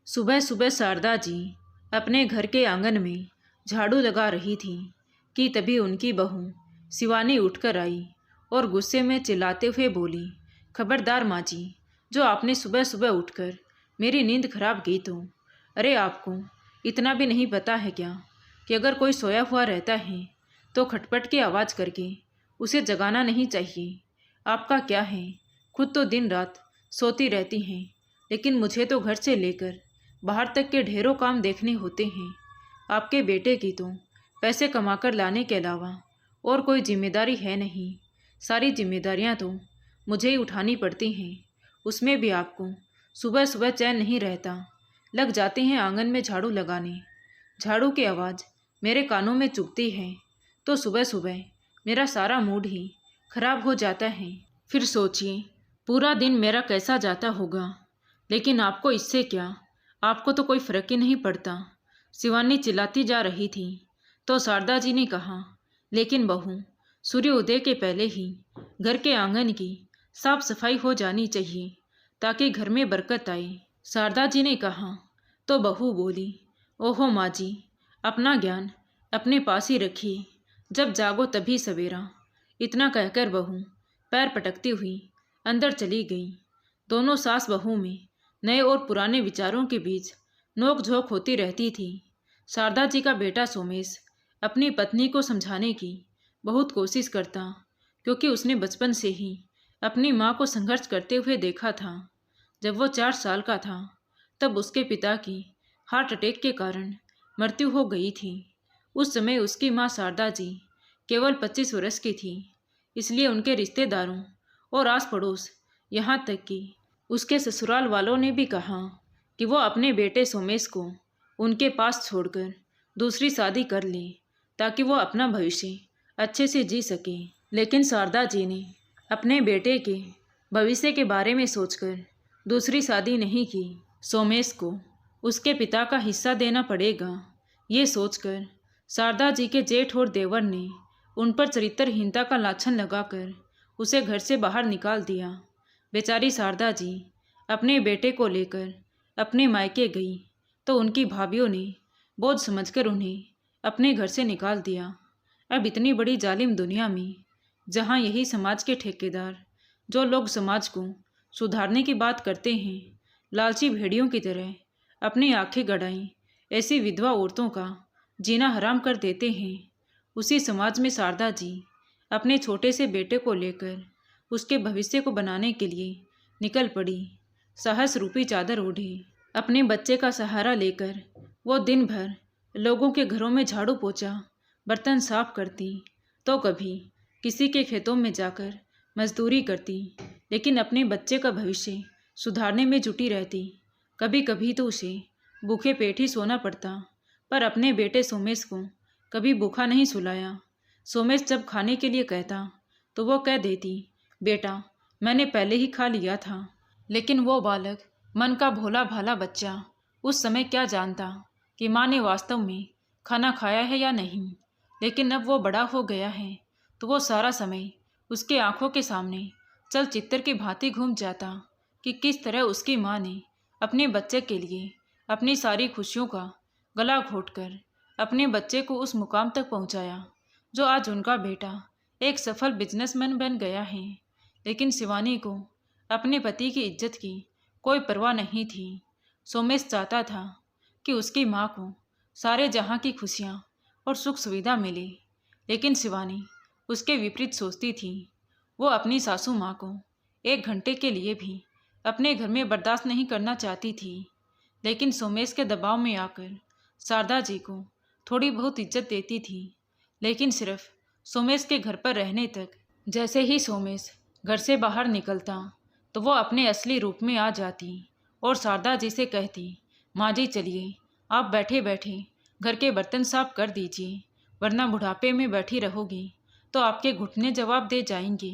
सुबह सुबह शारदा जी अपने घर के आंगन में झाड़ू लगा रही थीं कि तभी उनकी बहू शिवानी उठकर आई और गुस्से में चिल्लाते हुए बोली, खबरदार माँ जी, जो आपने सुबह सुबह उठकर मेरी नींद खराब की तो। अरे आपको इतना भी नहीं पता है क्या कि अगर कोई सोया हुआ रहता है तो खटपट की आवाज़ करके उसे जगाना नहीं चाहिए। आपका क्या है, खुद तो दिन रात सोती रहती हैं, लेकिन मुझे तो घर से लेकर बाहर तक के ढेरों काम देखने होते हैं। आपके बेटे की तो पैसे कमाकर लाने के अलावा और कोई जिम्मेदारी है नहीं। सारी जिम्मेदारियां तो मुझे ही उठानी पड़ती हैं। उसमें भी आपको सुबह सुबह चैन नहीं रहता। लग जाते हैं आंगन में झाड़ू लगाने। झाड़ू की आवाज़ मेरे कानों में चुभती है तो सुबह सुबह मेरा सारा मूड ही खराब हो जाता है। फिर सोचिए पूरा दिन मेरा कैसा जाता होगा। लेकिन आपको इससे क्या, आपको तो कोई फर्क ही नहीं पड़ता। शिवानी चिल्लाती जा रही थी तो शारदा जी ने कहा, लेकिन बहू, सूर्योदय के पहले ही घर के आंगन की साफ सफाई हो जानी चाहिए ताकि घर में बरकत आए। शारदा जी ने कहा तो बहू बोली, ओहो माँ जी, अपना ज्ञान अपने पास ही रखिए, जब जागो तभी सवेरा। इतना कहकर बहू पैर पटकती हुई अंदर चली गई। दोनों सास बहू में नए और पुराने विचारों के बीच नोक झोंक होती रहती थी। शारदा जी का बेटा सोमेश अपनी पत्नी को समझाने की बहुत कोशिश करता, क्योंकि उसने बचपन से ही अपनी माँ को संघर्ष करते हुए देखा था। जब वो 4 साल का था तब उसके पिता की हार्ट अटैक के कारण मृत्यु हो गई थी। उस समय उसकी माँ शारदा जी केवल 25 वर्ष की थी, इसलिए उनके रिश्तेदारों और आस पड़ोस, यहाँ तक कि उसके ससुराल वालों ने भी कहा कि वो अपने बेटे सोमेश को उनके पास छोड़कर दूसरी शादी कर ले ताकि वो अपना भविष्य अच्छे से जी सके। लेकिन शारदा जी ने अपने बेटे के भविष्य के बारे में सोचकर दूसरी शादी नहीं की। सोमेश को उसके पिता का हिस्सा देना पड़ेगा, ये सोचकर शारदा जी के जेठ और देवर ने उन पर चरित्रहीनता का लाछन लगाकर उसे घर से बाहर निकाल दिया। बेचारी शारदा जी अपने बेटे को लेकर अपने मायके गई तो उनकी भाभियों ने बोझ समझकर उन्हें अपने घर से निकाल दिया। अब इतनी बड़ी जालिम दुनिया में, जहाँ यही समाज के ठेकेदार, जो लोग समाज को सुधारने की बात करते हैं, लालची भेड़ियों की तरह अपनी आंखें गड़ाई ऐसी विधवा औरतों का जीना हराम कर देते हैं, उसी समाज में शारदा जी अपने छोटे से बेटे को लेकर उसके भविष्य को बनाने के लिए निकल पड़ी। साहस रूपी चादर ओढ़े अपने बच्चे का सहारा लेकर वो दिन भर लोगों के घरों में झाड़ू पोछा, बर्तन साफ करती, तो कभी किसी के खेतों में जाकर मजदूरी करती, लेकिन अपने बच्चे का भविष्य सुधारने में जुटी रहती। कभी कभी तो उसे भूखे पेट ही सोना पड़ता, पर अपने बेटे सोमेश को कभी भूखा नहीं सुलाया। सोमेश जब खाने के लिए कहता तो वो कह देती, बेटा मैंने पहले ही खा लिया था। लेकिन वो बालक, मन का भोला भाला बच्चा, उस समय क्या जानता कि माँ ने वास्तव में खाना खाया है या नहीं। लेकिन अब वो बड़ा हो गया है तो वो सारा समय उसके आंखों के सामने चलचित्र की भांति घूम जाता कि किस तरह उसकी माँ ने अपने बच्चे के लिए अपनी सारी खुशियों का गला घोंटकर अपने बच्चे को उस मुकाम तक पहुँचाया जो आज उनका बेटा एक सफल बिजनेसमैन बन गया है। लेकिन शिवानी को अपने पति की इज्जत की कोई परवाह नहीं थी। सोमेश चाहता था कि उसकी माँ को सारे जहाँ की खुशियाँ और सुख सुविधा मिले, लेकिन शिवानी उसके विपरीत सोचती थी। वो अपनी सासू माँ को 1 घंटे के लिए भी अपने घर में बर्दाश्त नहीं करना चाहती थी। लेकिन सोमेश के दबाव में आकर शारदा जी को थोड़ी बहुत इज्जत देती थी, लेकिन सिर्फ सोमेश के घर पर रहने तक। जैसे ही सोमेश घर से बाहर निकलता तो वो अपने असली रूप में आ जाती और शारदा जी से कहती, माँ जी चलिए, आप बैठे बैठे घर के बर्तन साफ कर दीजिए, वरना बुढ़ापे में बैठी रहोगी तो आपके घुटने जवाब दे जाएंगे।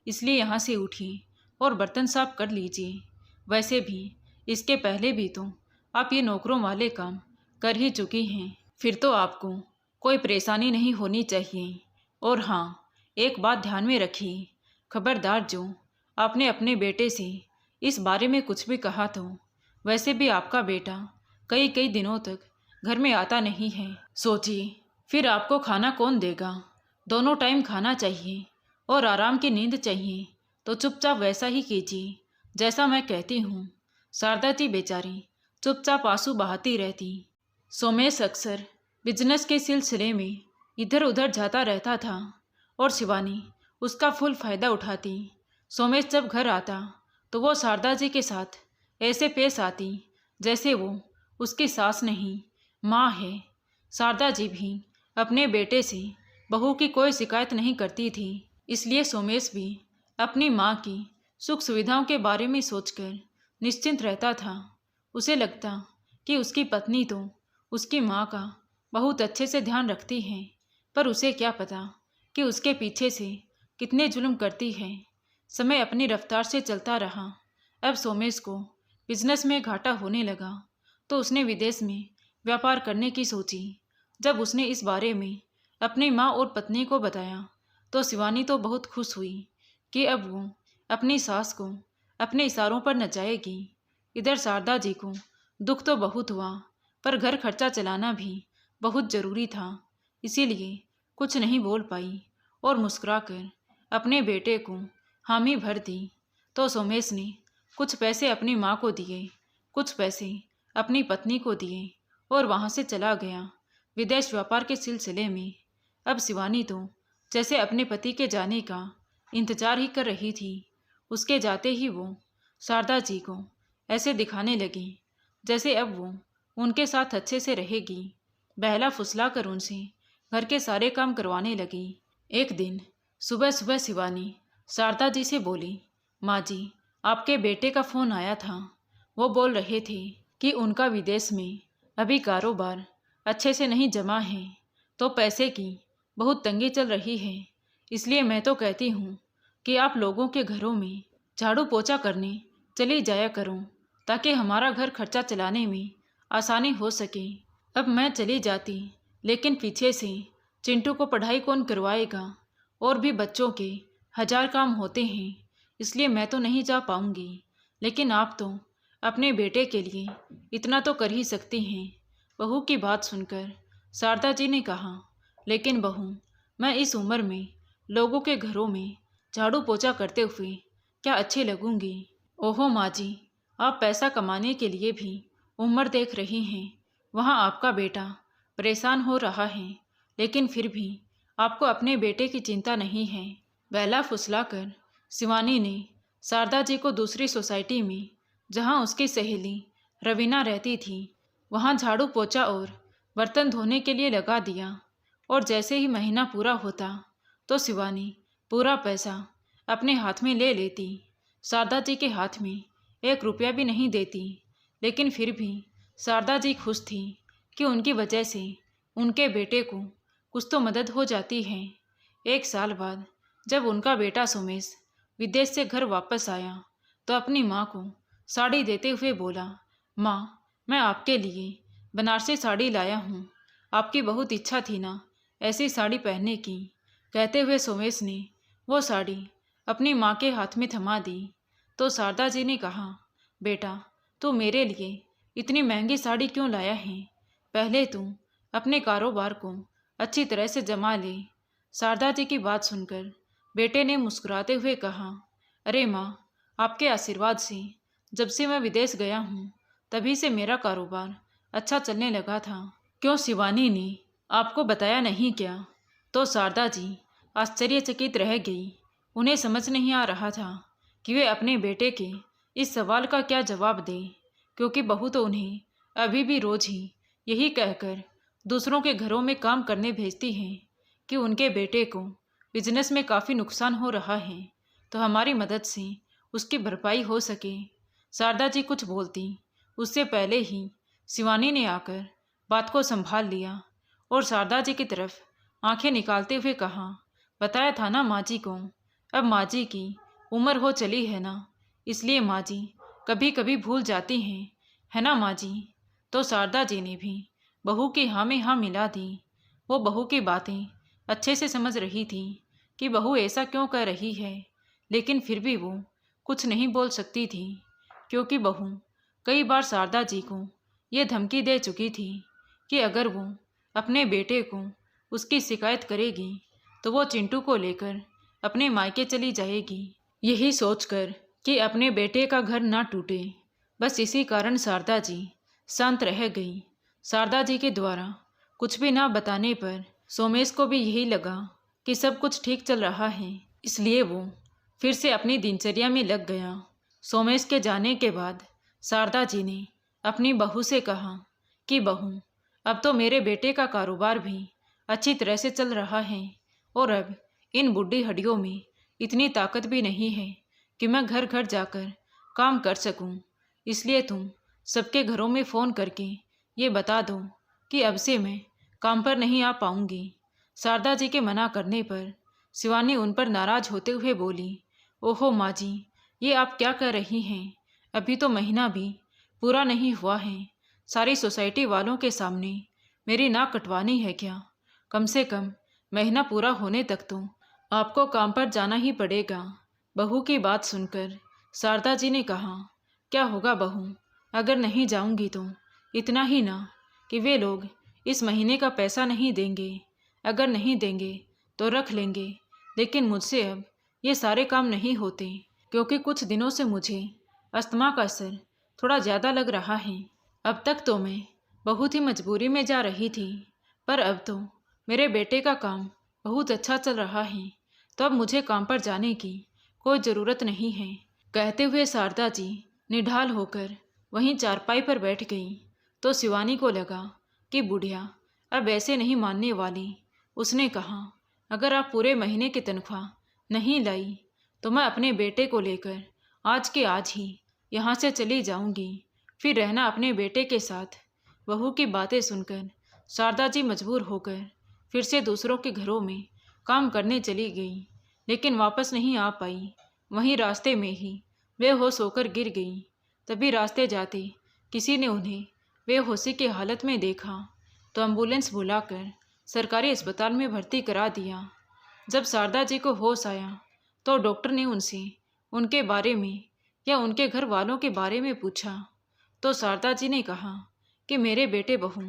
इसलिए यहाँ से उठिए और बर्तन साफ कर लीजिए। वैसे भी इसके पहले भी तो आप ये नौकरों वाले काम कर ही चुकी हैं, फिर तो आपको कोई परेशानी नहीं होनी चाहिए। और हाँ, एक बात ध्यान में रखिए, खबरदार जो आपने अपने बेटे से इस बारे में कुछ भी कहा तो वैसे भी आपका बेटा कई कई दिनों तक घर में आता नहीं है। सोचिए, फिर आपको खाना कौन देगा? दोनों टाइम खाना चाहिए और आराम की नींद चाहिए, तो चुपचाप वैसा ही कीजिए जैसा मैं कहती हूँ। शारदा जी बेचारी चुपचाप आंसू बहाती रहती। सोमेश अक्सर बिजनेस के सिलसिले में इधर उधर जाता रहता था और शिवानी उसका फुल फायदा उठाती। सोमेश जब घर आता तो वो शारदा जी के साथ ऐसे पेश आती जैसे वो उसकी सास नहीं, माँ है। शारदा जी भी अपने बेटे से बहू की कोई शिकायत नहीं करती थी, इसलिए सोमेश भी अपनी माँ की सुख सुविधाओं के बारे में सोचकर निश्चिंत रहता था। उसे लगता कि उसकी पत्नी तो उसकी माँ का बहुत अच्छे से ध्यान रखती है, पर उसे क्या पता कि उसके पीछे से कितने जुल्म करती है। समय अपनी रफ्तार से चलता रहा। अब सोमेश को बिजनेस में घाटा होने लगा तो उसने विदेश में व्यापार करने की सोची। जब उसने इस बारे में अपनी माँ और पत्नी को बताया तो शिवानी तो बहुत खुश हुई कि अब वो अपनी सास को अपने इशारों पर नचाएगी। इधर शारदा जी को दुख तो बहुत हुआ, पर घर खर्चा चलाना भी बहुत ज़रूरी था, इसीलिए कुछ नहीं बोल पाई और मुस्कुराकर अपने बेटे को हामी भर दी। तो सोमेश ने कुछ पैसे अपनी माँ को दिए, कुछ पैसे अपनी पत्नी को दिए और वहाँ से चला गया विदेश व्यापार के सिलसिले में। अब शिवानी तो जैसे अपने पति के जाने का इंतजार ही कर रही थी। उसके जाते ही वो शारदा जी को ऐसे दिखाने लगी जैसे अब वो उनके साथ अच्छे से रहेगी। बहला फुसला कर उनसे घर के सारे काम करवाने लगी। एक दिन सुबह सुबह शिवानी शारदा जी से बोली, माँ जी, आपके बेटे का फ़ोन आया था। वो बोल रहे थे कि उनका विदेश में अभी कारोबार अच्छे से नहीं जमा है, तो पैसे की बहुत तंगी चल रही है। इसलिए मैं तो कहती हूँ कि आप लोगों के घरों में झाड़ू पोछा करने चली जाया करो, ताकि हमारा घर खर्चा चलाने में आसानी हो सके। अब मैं चली जाती, लेकिन पीछे से चिंटू को पढ़ाई कौन करवाएगा? और भी बच्चों के 1000 काम होते हैं, इसलिए मैं तो नहीं जा पाऊंगी। लेकिन आप तो अपने बेटे के लिए इतना तो कर ही सकती हैं। बहू की बात सुनकर शारदा जी ने कहा, लेकिन बहू, मैं इस उम्र में लोगों के घरों में झाड़ू पोछा करते हुए क्या अच्छे लगूंगी? ओहो माँ जी, आप पैसा कमाने के लिए भी उम्र देख रही हैं। वहाँ आपका बेटा परेशान हो रहा है, लेकिन फिर भी आपको अपने बेटे की चिंता नहीं है। बहला फुसलाकर शिवानी ने शारदा जी को दूसरी सोसाइटी में, जहाँ उसकी सहेली रवीना रहती थी, वहाँ झाड़ू पोछा और बर्तन धोने के लिए लगा दिया। और जैसे ही महीना पूरा होता तो शिवानी पूरा पैसा अपने हाथ में ले लेती। शारदा जी के हाथ में 1 रुपया भी नहीं देती, लेकिन फिर भी शारदा जी खुश थी कि उनकी वजह से उनके बेटे को कुछ तो मदद हो जाती है। 1 साल बाद जब उनका बेटा सोमेश विदेश से घर वापस आया तो अपनी माँ को साड़ी देते हुए बोला, माँ, मैं आपके लिए बनारसी साड़ी लाया हूँ। आपकी बहुत इच्छा थी ना ऐसी साड़ी पहनने की। कहते हुए सोमेश ने वो साड़ी अपनी माँ के हाथ में थमा दी। तो शारदा जी ने कहा, बेटा, तू मेरे लिए इतनी महंगी साड़ी क्यों लाया है? पहले तू अपने कारोबार को अच्छी तरह से जमा ले। शारदा जी की बात सुनकर बेटे ने मुस्कुराते हुए कहा, अरे माँ, आपके आशीर्वाद से जब से मैं विदेश गया हूँ तभी से मेरा कारोबार अच्छा चलने लगा था। क्यों शिवानी ने आपको बताया नहीं क्या? तो शारदा जी आश्चर्यचकित रह गई। उन्हें समझ नहीं आ रहा था कि वे अपने बेटे के इस सवाल का क्या जवाब दें, क्योंकि बहू तो उन्हें अभी भी रोज ही यही कहकर दूसरों के घरों में काम करने भेजती हैं कि उनके बेटे को बिजनेस में काफ़ी नुकसान हो रहा है, तो हमारी मदद से उसकी भरपाई हो सके। शारदा जी कुछ बोलती उससे पहले ही शिवानी ने आकर बात को संभाल लिया और शारदा जी की तरफ आंखें निकालते हुए कहा, बताया था ना माँ जी को, अब माँ जी की उम्र हो चली है ना, इसलिए माँ जी कभी कभी भूल जाती हैं, है ना माँ जी? तो शारदा जी ने भी बहू की हाँ में हाँ मिला दी। वो बहू की बातें अच्छे से समझ रही थी कि बहू ऐसा क्यों कर रही है, लेकिन फिर भी वो कुछ नहीं बोल सकती थी, क्योंकि बहू कई बार शारदा जी को ये धमकी दे चुकी थी कि अगर वो अपने बेटे को उसकी शिकायत करेगी तो वो चिंटू को लेकर अपने मायके चली जाएगी। यही सोचकर कि अपने बेटे का घर ना टूटे, बस इसी कारण शारदा जी शांत रह गई। शारदा जी के द्वारा कुछ भी ना बताने पर सोमेश को भी यही लगा कि सब कुछ ठीक चल रहा है, इसलिए वो फिर से अपनी दिनचर्या में लग गया। सोमेश के जाने के बाद शारदा जी ने अपनी बहू से कहा कि बहू, अब तो मेरे बेटे का कारोबार भी अच्छी तरह से चल रहा है और अब इन बुढ़ी हड्डियों में इतनी ताकत भी नहीं है कि मैं घर घर जाकर काम कर सकूं। इसलिए तुम सबके घरों में फ़ोन करके ये बता दो कि अब से मैं काम पर नहीं आ पाऊंगी। शारदा जी के मना करने पर शिवानी उन पर नाराज होते हुए बोली, ओहो माँ जी, ये आप क्या कर रही हैं? अभी तो महीना भी पूरा नहीं हुआ है। सारी सोसाइटी वालों के सामने मेरी नाक कटवानी है क्या? कम से कम महीना पूरा होने तक तो आपको काम पर जाना ही पड़ेगा। बहू की बात सुनकर शारदा जी ने कहा, क्या होगा बहू, अगर नहीं जाऊंगी तो? इतना ही ना कि वे लोग इस महीने का पैसा नहीं देंगे, अगर नहीं देंगे तो रख लेंगे, लेकिन मुझसे अब ये सारे काम नहीं होते क्योंकि कुछ दिनों से मुझे अस्थमा का असर थोड़ा ज़्यादा लग रहा है। अब तक तो मैं बहुत ही मजबूरी में जा रही थी, पर अब तो मेरे बेटे का काम बहुत अच्छा चल रहा है, तो अब मुझे काम पर जाने की कोई ज़रूरत नहीं है। कहते हुए शारदा जी निढाल होकर वहीं चारपाई पर बैठ गई तो शिवानी को लगा कि बुढ़िया अब ऐसे नहीं मानने वाली। उसने कहा, अगर आप पूरे महीने की तनख्वाह नहीं लाई तो मैं अपने बेटे को लेकर आज के आज ही यहाँ से चली जाऊंगी, फिर रहना अपने बेटे के साथ। बहू की बातें सुनकर शारदा जी मजबूर होकर फिर से दूसरों के घरों में काम करने चली गई, लेकिन वापस नहीं आ पाई। वहीं रास्ते में ही बेहोश होकर गिर गई। तभी रास्ते जाते किसी ने उन्हें बेहोशी की हालत में देखा तो एम्बुलेंस बुलाकर सरकारी अस्पताल में भर्ती करा दिया। जब शारदा जी को होश आया तो डॉक्टर ने उनसे उनके बारे में या उनके घर वालों के बारे में पूछा तो शारदा जी ने कहा कि मेरे बेटे बहू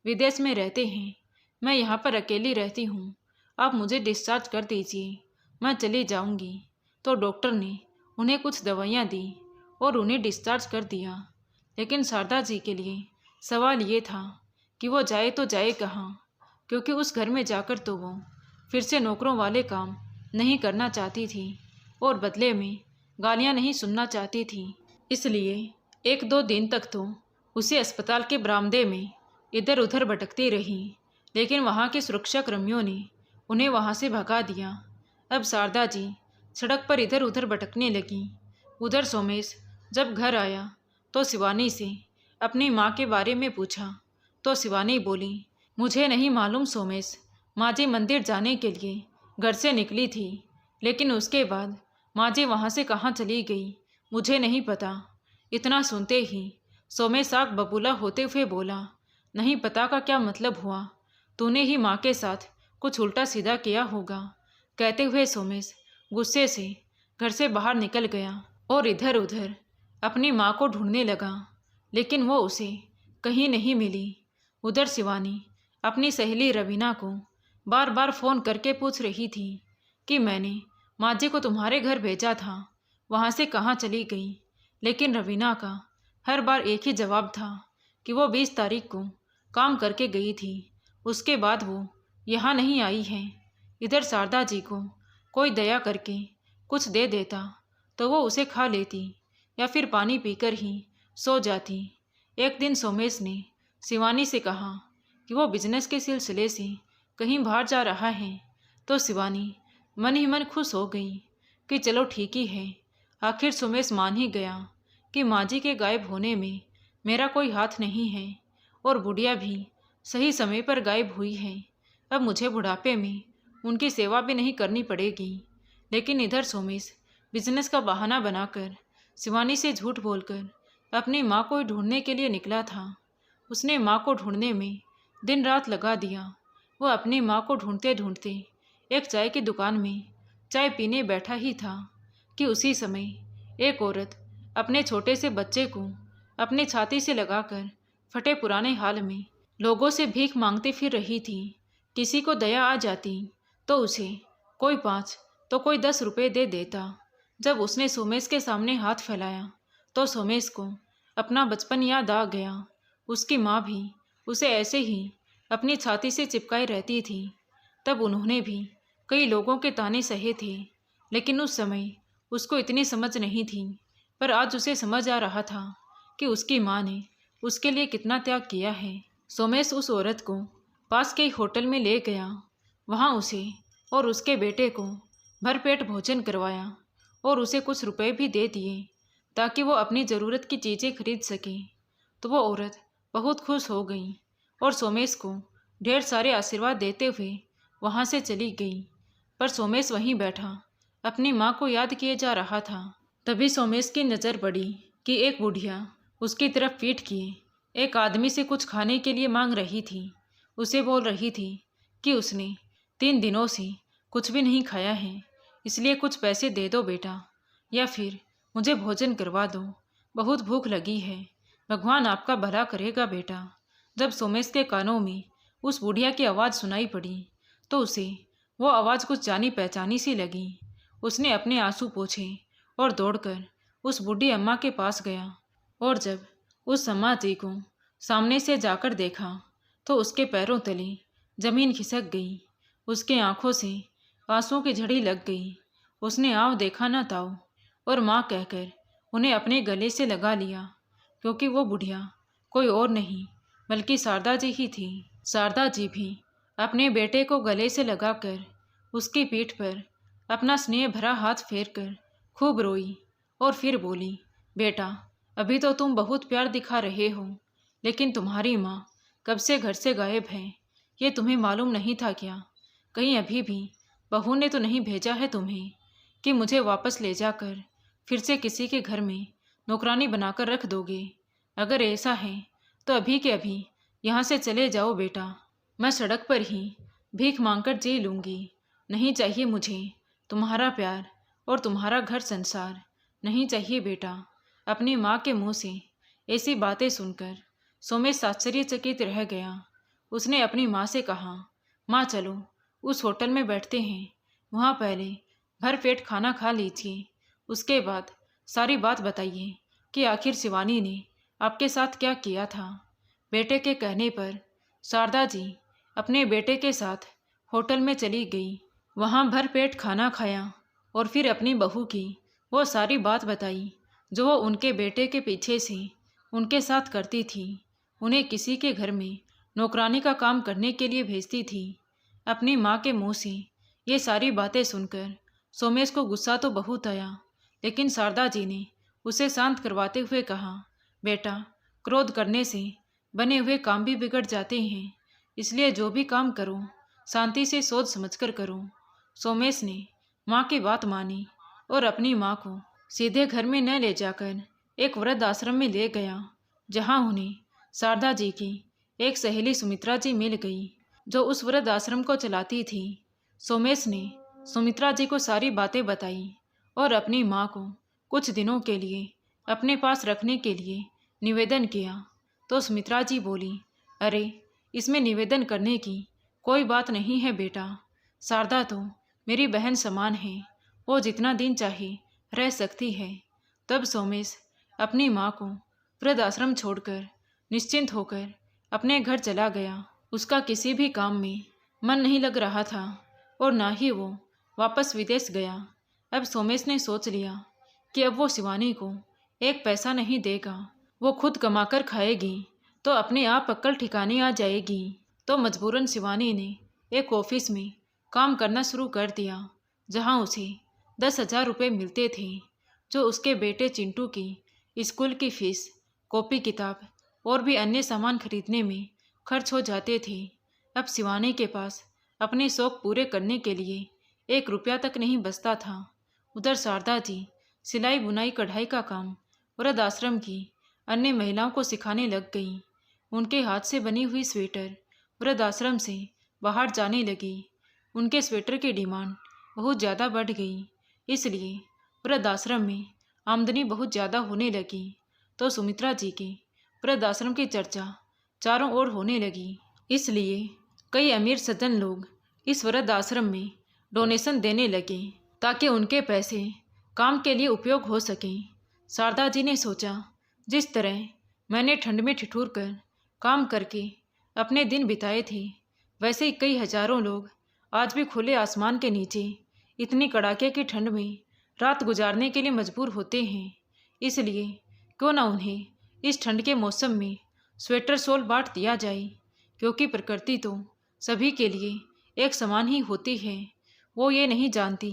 विदेश में रहते हैं, मैं यहाँ पर अकेली रहती हूँ, आप मुझे डिस्चार्ज कर दीजिए, मैं चली जाऊँगी। तो डॉक्टर ने उन्हें कुछ दवाइयाँ दी और उन्हें डिस्चार्ज कर दिया। लेकिन शारदा जी के लिए सवाल ये था कि वो जाए तो जाए कहाँ, क्योंकि उस घर में जाकर तो वो फिर से नौकरों वाले काम नहीं करना चाहती थी और बदले में गालियाँ नहीं सुनना चाहती थी। इसलिए 1-2 दिन तक तो उसे अस्पताल के बरामदे में इधर उधर भटकती रही, लेकिन वहाँ के सुरक्षाकर्मियों ने उन्हें वहाँ से भगा दिया। अब शारदा जी सड़क पर इधर उधर भटकने लगी। उधर सोमेश जब घर आया तो शिवानी से अपनी माँ के बारे में पूछा तो शिवानी बोली, मुझे नहीं मालूम सोमेश, माँ जी मंदिर जाने के लिए घर से निकली थी, लेकिन उसके बाद माँ जी वहाँ से कहाँ चली गई मुझे नहीं पता। इतना सुनते ही सोमेश आग बबूला होते हुए बोला, नहीं पता का क्या मतलब हुआ, तूने ही माँ के साथ कुछ उल्टा सीधा किया होगा। कहते हुए सोमेश गुस्से से घर से बाहर निकल गया और इधर उधर अपनी माँ को ढूंढने लगा, लेकिन वो उसे कहीं नहीं मिली। उधर शिवानी अपनी सहेली रवीना को बार बार फ़ोन करके पूछ रही थी कि मैंने माँ जी को तुम्हारे घर भेजा था, वहाँ से कहाँ चली गई। लेकिन रवीना का हर बार एक ही जवाब था कि वो 20 तारीख को काम करके गई थी, उसके बाद वो यहाँ नहीं आई है। इधर शारदा जी को कोई दया करके कुछ दे देता तो वो उसे खा लेती या फिर पानी पीकर ही सो जाती। एक दिन सोमेश ने शिवानी से कहा कि वो बिजनेस के सिलसिले से कहीं बाहर जा रहा है, तो शिवानी मन ही मन खुश हो गई कि चलो ठीक ही है। आखिर सोमेश मान ही गया कि माँ जी के गायब होने में मेरा कोई हाथ नहीं है और बुढ़िया भी सही समय पर गायब हुई है। अब मुझे बुढ़ापे में उनकी सेवा भी नहीं करनी पड़ेगी। लेकिन इधर सोमेश बिजनेस का बहाना बनाकर शिवानी से झूठ बोलकर अपनी माँ को ढूंढने के लिए निकला था। उसने माँ को ढूंढने में दिन रात लगा दिया। वो अपनी माँ को ढूंढते ढूंढते एक चाय की दुकान में चाय पीने बैठा ही था कि उसी समय एक औरत अपने छोटे से बच्चे को अपनी छाती से लगाकर फटे पुराने हाल में लोगों से भीख मांगती फिर रही थी। किसी को दया आ जाती तो उसे कोई 5 तो कोई 10 रुपए दे देता। जब उसने सोमेश के सामने हाथ फैलाया तो सोमेश को अपना बचपन याद आ गया। उसकी माँ भी उसे ऐसे ही अपनी छाती से चिपकाई रहती थी। तब उन्होंने भी कई लोगों के ताने सहे थे, लेकिन उस समय उसको इतनी समझ नहीं थी। पर आज उसे समझ आ रहा था कि उसकी माँ ने उसके लिए कितना त्याग किया है। सोमेश उस औरत को पास के होटल में ले गया। वहाँ उसे और उसके बेटे को भरपेट भोजन करवाया और उसे कुछ रुपए भी दे दिए ताकि वो अपनी ज़रूरत की चीज़ें खरीद सके। तो वो औरत बहुत खुश हो गई और सोमेश को ढेर सारे आशीर्वाद देते हुए वहाँ से चली गई। पर सोमेश वहीं बैठा अपनी माँ को याद किए जा रहा था। तभी सोमेश की नज़र पड़ी कि एक बुढ़िया उसकी तरफ पीठ किए एक आदमी से कुछ खाने के लिए मांग रही थी। उसे बोल रही थी कि उसने 3 दिनों से कुछ भी नहीं खाया है, इसलिए कुछ पैसे दे दो बेटा, या फिर मुझे भोजन करवा दो, बहुत भूख लगी है। भगवान आपका भला करेगा बेटा। जब सोमेश के कानों में उस बुढ़िया की आवाज़ सुनाई पड़ी तो उसे वो आवाज़ कुछ जानी पहचानी सी लगी। उसने अपने आंसू पोंछे और दौड़कर उस बूढ़ी अम्मा के पास गया और जब उस अम्मा जी को सामने से जाकर देखा तो उसके पैरों तले जमीन खिसक गई। उसके आंखों से आंसुओं की झड़ी लग गई। उसने आव देखा न ताओ और माँ कहकर उन्हें अपने गले से लगा लिया, क्योंकि वो बुढ़िया कोई और नहीं बल्कि शारदा जी ही थी। शारदा जी भी अपने बेटे को गले से लगाकर उसकी पीठ पर अपना स्नेह भरा हाथ फेरकर खूब रोई और फिर बोली, बेटा अभी तो तुम बहुत प्यार दिखा रहे हो, लेकिन तुम्हारी माँ कब से घर से गायब है, ये तुम्हें मालूम नहीं था क्या? कहीं अभी भी बहू ने तो नहीं भेजा है तुम्हें कि मुझे वापस ले जाकर फिर से किसी के घर में नौकरानी बनाकर रख दोगे? अगर ऐसा है तो अभी के अभी यहाँ से चले जाओ बेटा। मैं सड़क पर ही भीख मांगकर जी लूँगी। नहीं चाहिए मुझे तुम्हारा प्यार और तुम्हारा घर संसार, नहीं चाहिए बेटा। अपनी माँ के मुँह से ऐसी बातें सुनकर सोमेश आश्चर्यचकित रह गया। उसने अपनी माँ से कहा, माँ चलो उस होटल में बैठते हैं, वहाँ पहले भरपेट खाना खा लीजिए, उसके बाद सारी बात बताइए कि आखिर शिवानी ने आपके साथ क्या किया था। बेटे के कहने पर शारदा जी अपने बेटे के साथ होटल में चली गई। वहाँ भरपेट खाना खाया और फिर अपनी बहू की वो सारी बात बताई जो वो उनके बेटे के पीछे से उनके साथ करती थी। उन्हें किसी के घर में नौकरानी का काम करने के लिए भेजती थी। अपनी माँ के मुंह से ये सारी बातें सुनकर सोमेश को गुस्सा तो बहुत आया, लेकिन शारदा जी ने उसे शांत करवाते हुए कहा, बेटा क्रोध करने से बने हुए काम भी बिगड़ जाते हैं, इसलिए जो भी काम करो शांति से सोच समझकर करो। सोमेश ने माँ की बात मानी और अपनी माँ को सीधे घर में न ले जाकर एक वृद्ध आश्रम में ले गया, जहाँ उन्हें शारदा जी की एक सहेली सुमित्रा जी मिल गई, जो उस वृद्ध आश्रम को चलाती थी। सोमेश ने सुमित्रा जी को सारी बातें बताई और अपनी माँ को कुछ दिनों के लिए अपने पास रखने के लिए निवेदन किया। तो सुमित्रा जी बोली, अरे इसमें निवेदन करने की कोई बात नहीं है बेटा, शारदा तो मेरी बहन समान है, वो जितना दिन चाहे रह सकती है। तब सोमेश अपनी माँ को वृद्धाश्रम छोड़कर निश्चिंत होकर अपने घर चला गया। उसका किसी भी काम में मन नहीं लग रहा था और ना ही वो वापस विदेश गया। अब सोमेश ने सोच लिया कि अब वो शिवानी को एक पैसा नहीं देगा, वो खुद कमाकर खाएगी तो अपने आप अक्ल ठिकाने आ जाएगी। तो मजबूरन शिवानी ने एक ऑफिस में काम करना शुरू कर दिया, जहां उसे 10,000 रुपये मिलते थे, जो उसके बेटे चिंटू की स्कूल की फीस, कॉपी किताब और भी अन्य सामान खरीदने में खर्च हो जाते थे। अब शिवानी के पास अपने शौक पूरे करने के लिए 1 रुपया तक नहीं बचता था। उधर शारदा जी सिलाई बुनाई कढ़ाई का काम वृद्धाश्रम की अन्य महिलाओं को सिखाने लग गई। उनके हाथ से बनी हुई स्वेटर वृद्धाश्रम से बाहर जाने लगी। उनके स्वेटर की डिमांड बहुत ज़्यादा बढ़ गई, इसलिए वृद्धाश्रम में आमदनी बहुत ज़्यादा होने लगी। तो सुमित्रा जी के वृद्धाश्रम की चर्चा चारों ओर होने लगी। इसलिए कई अमीर सज्जन लोग इस वृद्धाश्रम में डोनेशन देने लगे ताकि उनके पैसे काम के लिए उपयोग हो सके। शारदा जी ने सोचा, जिस तरह मैंने ठंड में ठिठुर कर काम करके अपने दिन बिताए थे, वैसे ही कई हजारों लोग आज भी खुले आसमान के नीचे इतनी कड़ाके की ठंड में रात गुजारने के लिए मजबूर होते हैं। इसलिए क्यों ना उन्हें इस ठंड के मौसम में स्वेटर शॉल बांट दिया जाए, क्योंकि प्रकृति तो सभी के लिए एक समान ही होती है। वो ये नहीं जानती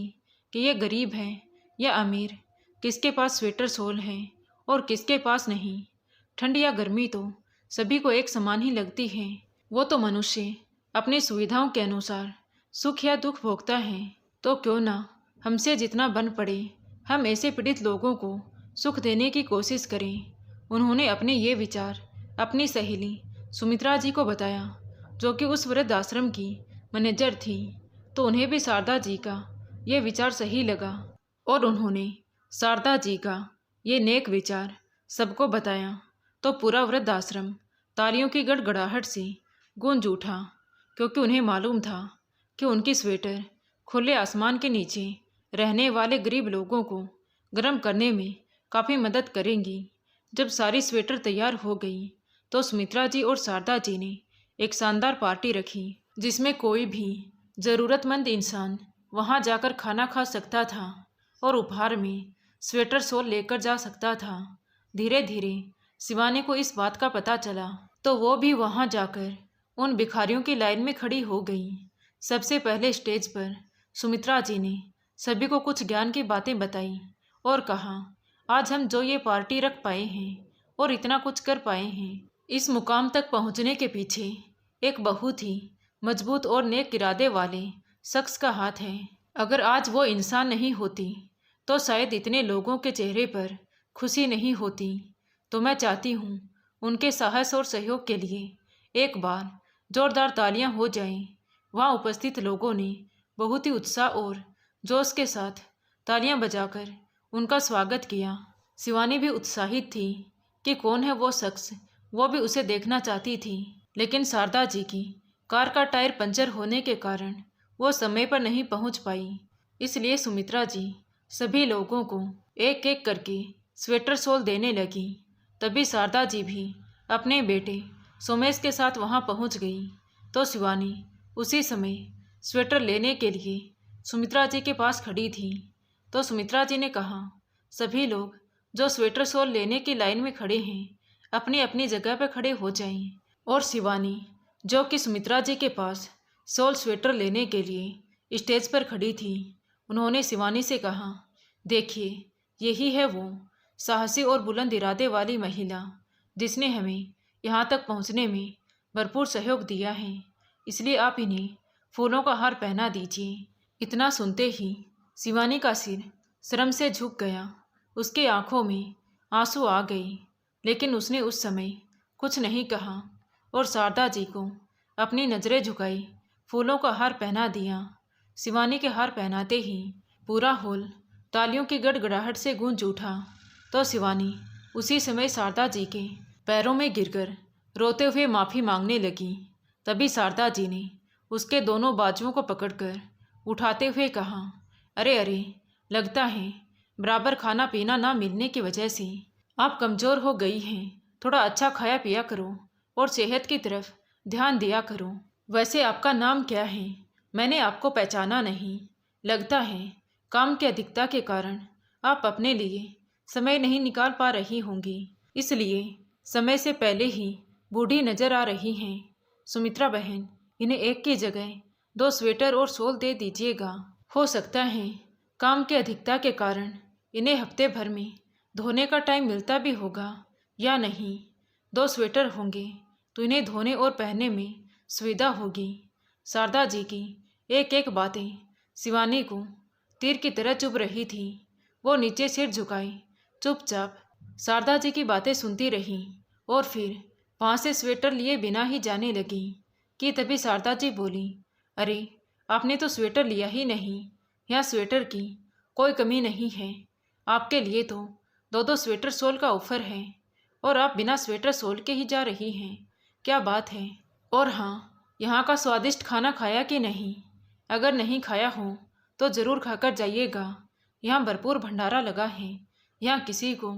कि ये गरीब है या अमीर, किसके पास स्वेटर शॉल है और किसके पास नहीं। ठंड या गर्मी तो सभी को एक समान ही लगती है। वो तो मनुष्य अपनी सुविधाओं के अनुसार सुख या दुख भोगता है। तो क्यों ना हमसे जितना बन पड़े हम ऐसे पीड़ित लोगों को सुख देने की कोशिश करें। उन्होंने अपने ये विचार अपनी सहेली सुमित्रा जी को बताया, जो कि उस वृद्धाश्रम की मैनेजर थी। तो उन्हें भी शारदा जी का ये विचार सही लगा और उन्होंने शारदा जी का ये नेक विचार सबको बताया। तो पूरा वृद्धाश्रम तालियों की गड़गड़ाहट से गूंज उठा, क्योंकि उन्हें मालूम था कि उनकी स्वेटर खुले आसमान के नीचे रहने वाले गरीब लोगों को गर्म करने में काफ़ी मदद करेंगी। जब सारी स्वेटर तैयार हो गई तो सुमित्रा जी और शारदा जी ने एक शानदार पार्टी रखी, जिसमें कोई भी ज़रूरतमंद इंसान वहां जाकर खाना खा सकता था और उपहार में स्वेटर शॉल लेकर जा सकता था। धीरे धीरे शिवानी को इस बात का पता चला तो वो भी वहां जाकर उन भिखारियों की लाइन में खड़ी हो गई। सबसे पहले स्टेज पर सुमित्रा जी ने सभी को कुछ ज्ञान की बातें बताई और कहा, आज हम जो ये पार्टी रख पाए हैं और इतना कुछ कर पाए हैं, इस मुकाम तक पहुंचने के पीछे एक बहुत ही मजबूत और नेक इरादे वाले शख्स का हाथ है। अगर आज वो इंसान नहीं होती तो शायद इतने लोगों के चेहरे पर खुशी नहीं होती। तो मैं चाहती हूँ उनके साहस और सहयोग के लिए एक बार जोरदार तालियां हो जाएं। वहाँ उपस्थित लोगों ने बहुत ही उत्साह और जोश के साथ तालियां बजाकर उनका स्वागत किया। शिवानी भी उत्साहित थी कि कौन है वो शख्स, वो भी उसे देखना चाहती थी। लेकिन शारदा जी की कार का टायर पंचर होने के कारण वो समय पर नहीं पहुंच पाई। इसलिए सुमित्रा जी सभी लोगों को एक एक करके स्वेटर शॉल देने लगी। तभी शारदा जी भी अपने बेटे सोमेश के साथ वहां पहुंच गई। तो शिवानी उसी समय स्वेटर लेने के लिए सुमित्रा जी के पास खड़ी थी। तो सुमित्रा जी ने कहा, सभी लोग जो स्वेटर शॉल लेने की लाइन में खड़े हैं अपनी अपनी जगह पर खड़े हो जाएं। और शिवानी, जो कि सुमित्रा जी के पास शॉल स्वेटर लेने के लिए स्टेज पर खड़ी थी, उन्होंने शिवानी से कहा, देखिए यही है वो साहसी और बुलंद इरादे वाली महिला जिसने हमें यहाँ तक पहुँचने में भरपूर सहयोग दिया है। इसलिए आप इन्हें फूलों का हार पहना दीजिए। इतना सुनते ही शिवानी का सिर शर्म से झुक गया। उसके आंखों में आंसू आ गए, लेकिन उसने उस समय कुछ नहीं कहा और शारदा जी को अपनी नज़रें झुकाई फूलों का हार पहना दिया। शिवानी के हार पहनाते ही पूरा हॉल तालियों की गड़गड़ाहट से गूंज उठा। तो शिवानी उसी समय शारदा जी के पैरों में गिरकर रोते हुए माफ़ी मांगने लगी। तभी शारदा जी ने उसके दोनों बाजुओं को पकड़कर उठाते हुए कहा, अरे अरे, लगता है बराबर खाना पीना ना मिलने की वजह से आप कमज़ोर हो गई हैं। थोड़ा अच्छा खाया पिया करो और सेहत की तरफ ध्यान दिया करो। वैसे आपका नाम क्या है? मैंने आपको पहचाना नहीं। लगता है काम की अधिकता के कारण आप अपने लिए समय नहीं निकाल पा रही होंगी, इसलिए समय से पहले ही बूढ़ी नज़र आ रही हैं। सुमित्रा बहन, इन्हें एक की जगह 2 स्वेटर और शॉल दे दीजिएगा। हो सकता है काम की अधिकता के कारण इन्हें हफ्ते भर में धोने का टाइम मिलता भी होगा या नहीं। 2 स्वेटर होंगे तो इन्हें धोने और पहनने में सुविधा होगी। शारदा जी की एक एक बातें शिवानी को तीर की तरह चुभ रही थी। वो नीचे सिर झुकाए चुपचाप शारदा जी की बातें सुनती रही और फिर वहाँ से स्वेटर लिए बिना ही जाने लगी कि तभी शारदा जी बोली, अरे आपने तो स्वेटर लिया ही नहीं। यहाँ स्वेटर की कोई कमी नहीं है। आपके लिए तो 2-2 स्वेटर शॉल का ऑफर है। और आप बिना स्वेटर सोल के ही जा रही हैं, क्या बात है। और हाँ, यहाँ का स्वादिष्ट खाना खाया कि नहीं? अगर नहीं खाया हो तो ज़रूर खाकर जाइएगा। यहाँ भरपूर भंडारा लगा है, यहाँ किसी को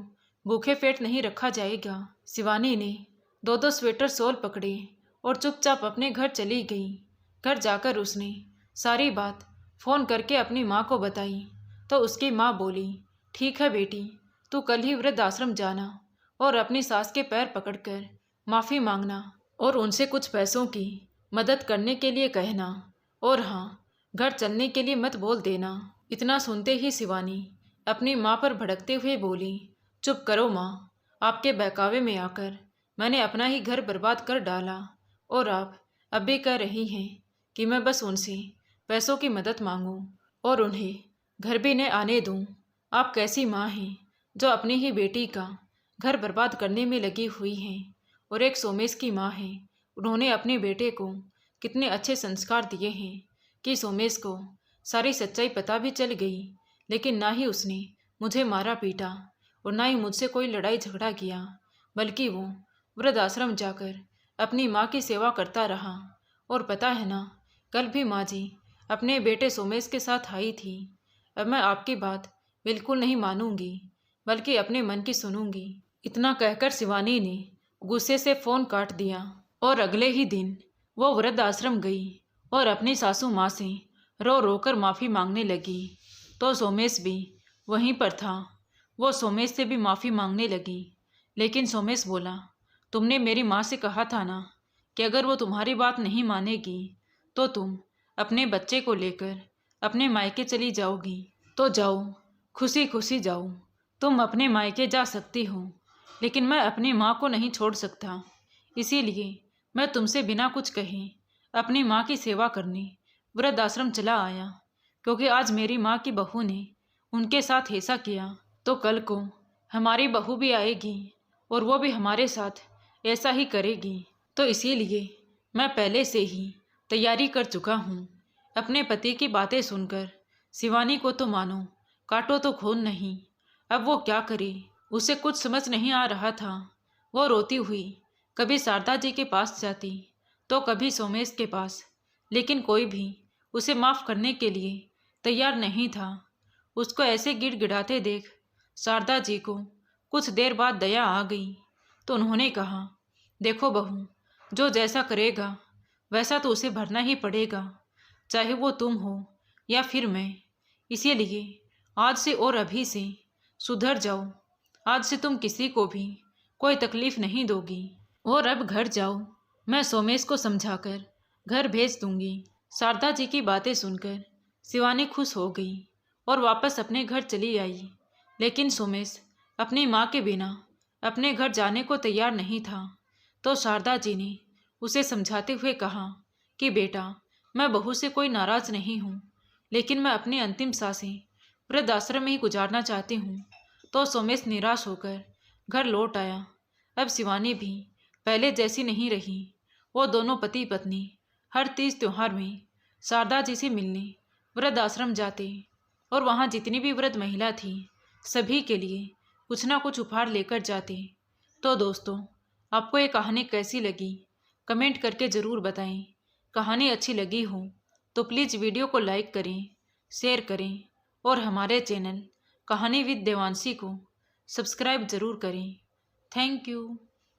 भूखे पेट नहीं रखा जाएगा। शिवानी ने 2-2 स्वेटर सोल पकड़े और चुपचाप अपने घर चली गई। घर जाकर उसने सारी बात फ़ोन करके अपनी माँ को बताई तो उसकी माँ बोली, ठीक है बेटी, तू कल ही वृद्धाश्रम जाना और अपनी सास के पैर पकड़कर माफ़ी मांगना और उनसे कुछ पैसों की मदद करने के लिए कहना। और हाँ, घर चलने के लिए मत बोल देना। इतना सुनते ही शिवानी अपनी माँ पर भड़कते हुए बोली, चुप करो माँ, आपके बहकावे में आकर मैंने अपना ही घर बर्बाद कर डाला और आप अब भी कह रही हैं कि मैं बस उनसे पैसों की मदद मांगूं और उन्हें घर भी न आने दूं। आप कैसी माँ हैं जो अपनी ही बेटी का घर बर्बाद करने में लगी हुई हैं। और एक सोमेश की माँ है, उन्होंने अपने बेटे को कितने अच्छे संस्कार दिए हैं कि सोमेश को सारी सच्चाई पता भी चल गई, लेकिन ना ही उसने मुझे मारा पीटा और ना ही मुझसे कोई लड़ाई झगड़ा किया, बल्कि वो वृद्धाश्रम जाकर अपनी माँ की सेवा करता रहा। और पता है ना, कल भी माँ जी अपने बेटे सोमेश के साथ आई थी। अब मैं आपकी बात बिल्कुल नहीं मानूंगी, बल्कि अपने मन की सुनूंगी। इतना कहकर शिवानी ने गुस्से से फ़ोन काट दिया और अगले ही दिन वो वृद्धाश्रम गई और अपनी सासू माँ से रो रो कर माफ़ी मांगने लगी। तो सोमेश भी वहीं पर था। वो सोमेश से भी माफ़ी मांगने लगी, लेकिन सोमेश बोला, तुमने मेरी माँ से कहा था ना कि अगर वो तुम्हारी बात नहीं मानेगी तो तुम अपने बच्चे को लेकर अपने मायके चली जाओगी। तो जाओ, खुशी खुशी जाओ, तुम अपने मायके जा सकती हो, लेकिन मैं अपनी माँ को नहीं छोड़ सकता। इसीलिए मैं तुमसे बिना कुछ कहे अपनी माँ की सेवा करने वृद्धाश्रम चला आया, क्योंकि आज मेरी माँ की बहू ने उनके साथ ऐसा किया तो कल को हमारी बहू भी आएगी और वो भी हमारे साथ ऐसा ही करेगी। तो इसीलिए मैं पहले से ही तैयारी कर चुका हूँ। अपने पति की बातें सुनकर शिवानी को तो मानो काटो तो खून नहीं। अब वो क्या करे, उसे कुछ समझ नहीं आ रहा था। वो रोती हुई कभी शारदा जी के पास जाती तो कभी सोमेश के पास, लेकिन कोई भी उसे माफ़ करने के लिए तैयार नहीं था। उसको ऐसे गिड़गिड़ाते देख शारदा जी को कुछ देर बाद दया आ गई, तो उन्होंने कहा, देखो बहू, जो जैसा करेगा वैसा तो उसे भरना ही पड़ेगा, चाहे वो तुम हो या फिर मैं। इसीलिए आज से और अभी से सुधर जाओ। आज से तुम किसी को भी कोई तकलीफ नहीं दोगी और अब घर जाओ, मैं सोमेश को समझाकर घर भेज दूंगी। शारदा जी की बातें सुनकर शिवानी खुश हो गई और वापस अपने घर चली आई, लेकिन सोमेश अपनी माँ के बिना अपने घर जाने को तैयार नहीं था। तो शारदा जी ने उसे समझाते हुए कहा कि बेटा, मैं बहू से कोई नाराज़ नहीं हूँ, लेकिन मैं अपनी अंतिम सांसें वृद्धाश्रम में ही गुजारना चाहती हूँ। तो सोमेश निराश होकर घर लौट आया। अब शिवानी भी पहले जैसी नहीं रही। वो दोनों पति पत्नी हर तीज त्योहार में शारदा जी से मिलने वृद्धाश्रम जाते और वहाँ जितनी भी वृद्ध महिला थी सभी के लिए कुछ ना कुछ उपहार लेकर जाते। तो दोस्तों, आपको ये कहानी कैसी लगी कमेंट करके ज़रूर बताएं। कहानी अच्छी लगी हो तो प्लीज़ वीडियो को लाइक करें, शेयर करें और हमारे चैनल कहानी विद देवांशी को सब्सक्राइब ज़रूर करें। Thank you.